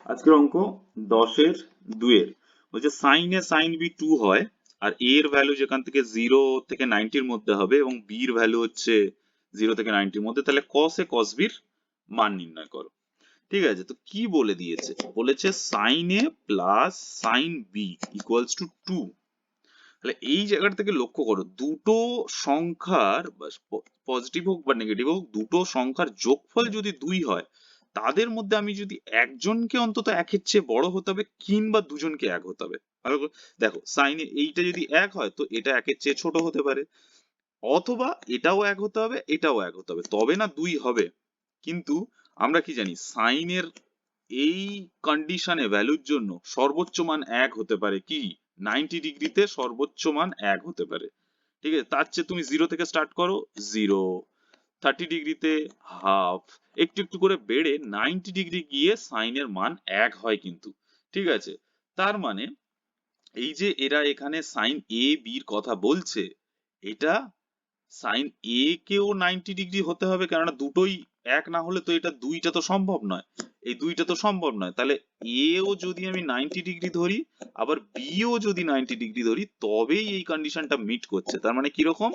আজকের অঙ্ক 10-এর 2 বলছে সাইন এ সাইন বি 2 হয় আর a এর ভ্যালু যেখান থেকে 0 থেকে 90 এর মধ্যে হবে এবং b এর ভ্যালু হচ্ছে 0 থেকে 90 এর মধ্যে, তাহলে cos এ cos b এর মান নির্ণয় করো। ঠিক আছে, তো কি বলে দিয়েছে, বলেছে sine A plus sine B equals to 2। তাহলে এই জায়গাটা থেকে লক্ষ্য করো, দুটো সংখ্যার পজিটিভ হোক বা নেগেটিভ হোক, দুটো সংখ্যার যোগফল যদি 2 হয়, তাদের মধ্যে আমি যদি একজনকে অন্তত 1-এর চেয়ে বড় হতে হবে কিংবা দুজনকে 1 হতে হবে। ভালো করে দেখো, সাইনে এইটা যদি 1 হয় তো এটা 1-এর চেয়ে ছোট হতে পারে, অথবা এটাও 1 হতে হবে, এটাও 1 হতে হবে, তবে না 2 হবে। কিন্তু আমরা কি জানি, সাইনের এই কন্ডিশনে ভ্যালুর জন্য সর্বোচ্চ মান 1 হতে পারে, কি 90 ডিগ্রিতে সর্বোচ্চ মান 1 হতে পারে। ঠিক আছে, তার চেয়ে তুমি 0 থেকে স্টার্ট করো, 0, 30 ডিগ্রিতে হাফ, একটু একটু করে বেড়ে 90 ডিগ্রি গিয়ে সাইনের মান 1 হয় কিন্তু। ঠিক আছে, তার মানে এই যে এরা এখানে সাইন এ বির কথা বলছে, এটা সাইন এ কেও 90 ডিগ্রি হতে হবে, কেননা দুটোই 1 না হলে তো এটা 2টা তো সম্ভব নয়, এই 2টা তো সম্ভব নয়। তাহলে এ ও যদি আমি 90 ডিগ্রি ধরি, আবার বি ও যদি 90 ডিগ্রি ধরি, তবেই এই কন্ডিশনটা মিট করছে। তার মানে কিরকম,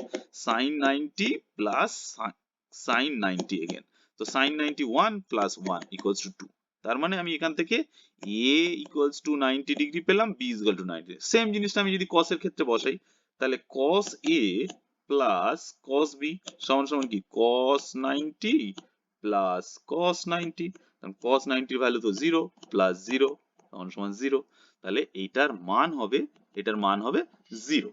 সাইন 90 প্লাস সাইন 90 এগেন, তো সাইন 91 প্লাস 1 ইকুয়ালস টু 2। তার মানে আমি এখান থেকে এ ইকুয়ালস টু 90 ডিগ্রি পেলাম, বি ইকুয়াল টু 90। সেম জিনিসটা আমি যদি কস এর ক্ষেত্রে বসাই, তাহলে cos A plus cos B সমান সমান কি cos 90 প্লাস cos 90, কারণ cos 90 এর ভ্যালু তো 0 প্লাস 0 সমান সমান 0। তাহলে এটার মান হবে 0।